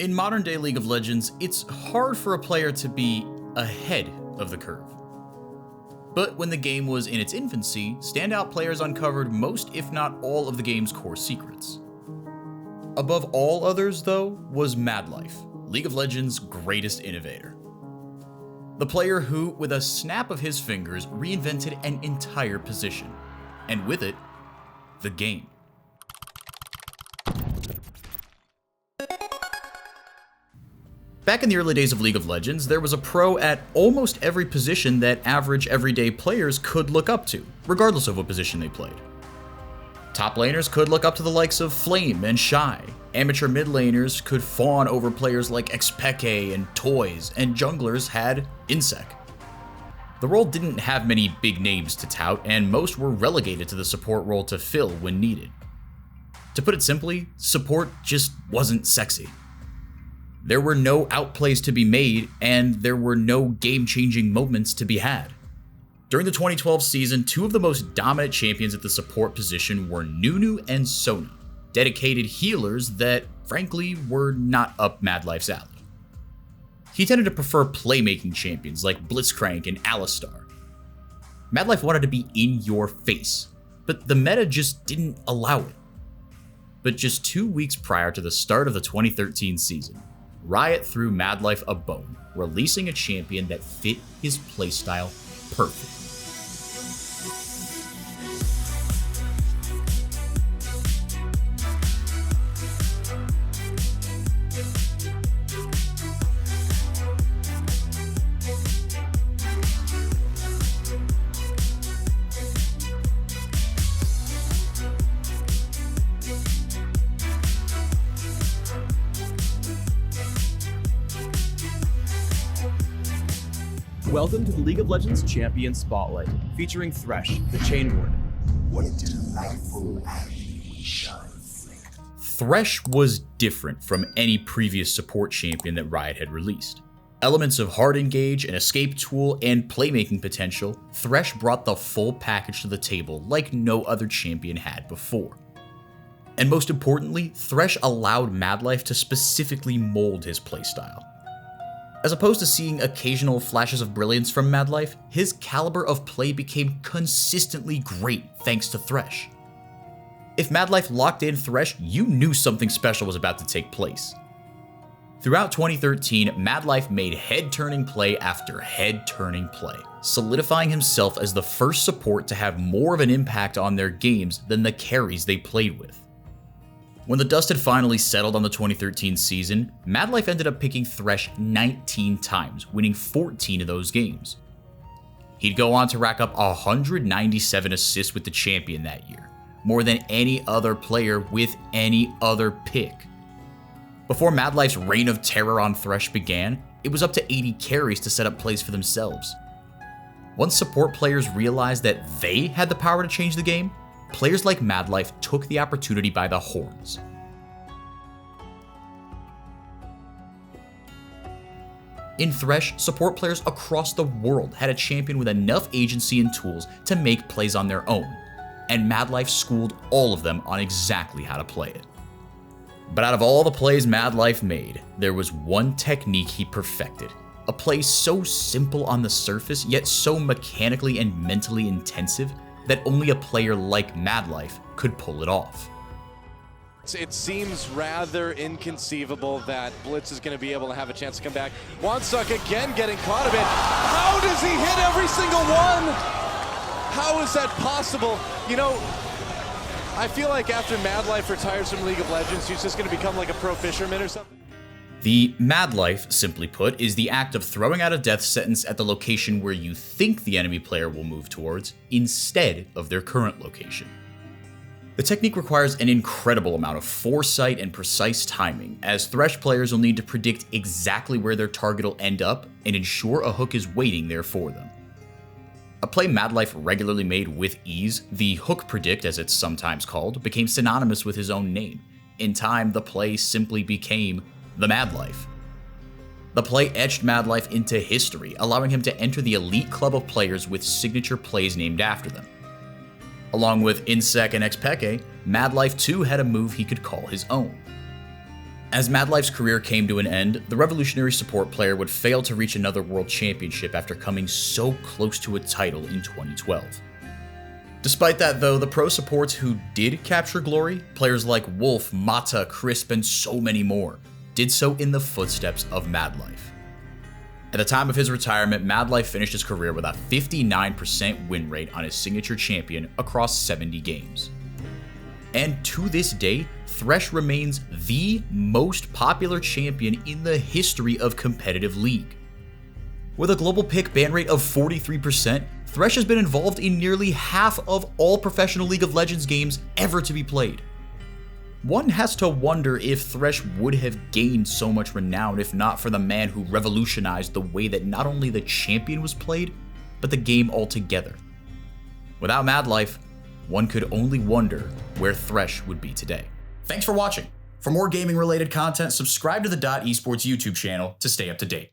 In modern day League of Legends, it's hard for a player to be ahead of the curve. But when the game was in its infancy, standout players uncovered most, if not all, of the game's core secrets. Above all others, though, was Madlife, League of Legends' greatest innovator. The player who, with a snap of his fingers, reinvented an entire position, and with it, the game. Back in the early days of League of Legends, there was a pro at almost every position that average everyday players could look up to, regardless of what position they played. Top laners could look up to the likes of Flame and Shy, amateur mid laners could fawn over players like Xpeke and Toys, and junglers had Insec. The role didn't have many big names to tout, and most were relegated to the support role to fill when needed. To put it simply, support just wasn't sexy. There were no outplays to be made, and there were no game-changing moments to be had. During the 2012 season, two of the most dominant champions at the support position were Nunu and Sona, dedicated healers that, frankly, were not up Madlife's alley. He tended to prefer playmaking champions like Blitzcrank and Alistar. Madlife wanted to be in your face, but the meta just didn't allow it. But just 2 weeks prior to the start of the 2013 season, Riot threw Madlife a bone, releasing a champion that fit his playstyle perfectly. Welcome to the League of Legends Champion Spotlight, featuring Thresh, the Chain Warden. What a delightful agony we shall inflict. Thresh was different from any previous support champion that Riot had released. Elements of hard engage, an escape tool, and playmaking potential, Thresh brought the full package to the table like no other champion had before. And most importantly, Thresh allowed Madlife to specifically mold his playstyle. As opposed to seeing occasional flashes of brilliance from Madlife, his caliber of play became consistently great thanks to Thresh. If Madlife locked in Thresh, you knew something special was about to take place. Throughout 2013, Madlife made head-turning play after head-turning play, solidifying himself as the first support to have more of an impact on their games than the carries they played with. When the dust had finally settled on the 2013 season, Madlife ended up picking Thresh 19 times, winning 14 of those games. He'd go on to rack up 197 assists with the champion that year, more than any other player with any other pick. Before Madlife's reign of terror on Thresh began, it was up to 80 carries to set up plays for themselves. Once support players realized that they had the power to change the game, players like Madlife took the opportunity by the horns. In Thresh, support players across the world had a champion with enough agency and tools to make plays on their own, and Madlife schooled all of them on exactly how to play it. But out of all the plays Madlife made, there was one technique he perfected, a play so simple on the surface, yet so mechanically and mentally intensive that only a player like Madlife could pull it off. It seems rather inconceivable that Blitz is going to be able to have a chance to come back. Wansuk again getting caught a bit. How does he hit every single one? How is that possible? You know, I feel like after Madlife retires from League of Legends, he's just going to become like a pro fisherman or something. The Madlife, simply put, is the act of throwing out a death sentence at the location where you think the enemy player will move towards, instead of their current location. The technique requires an incredible amount of foresight and precise timing, as Thresh players will need to predict exactly where their target will end up and ensure a hook is waiting there for them. A play Madlife regularly made with ease, the hook predict, as it's sometimes called, became synonymous with his own name. In time, the play simply became the Madlife. The play etched Madlife into history, allowing him to enter the elite club of players with signature plays named after them. Along with Insec and Xpeke, Madlife too had a move he could call his own. As Madlife's career came to an end, the revolutionary support player would fail to reach another world championship after coming so close to a title in 2012. Despite that though, the pro supports who did capture glory, players like Wolf, Mata, Crisp, and so many more, did so in the footsteps of Madlife. At the time of his retirement, Madlife finished his career with a 59% win rate on his signature champion across 70 games. And to this day, Thresh remains the most popular champion in the history of competitive League. With a global pick ban rate of 43%, Thresh has been involved in nearly half of all professional League of Legends games ever to be played. One has to wonder if Thresh would have gained so much renown if not for the man who revolutionized the way that not only the champion was played, but the game altogether. Without Madlife, one could only wonder where Thresh would be today. Thanks for watching. For more gaming related content, subscribe to the Esports YouTube channel to stay up to date.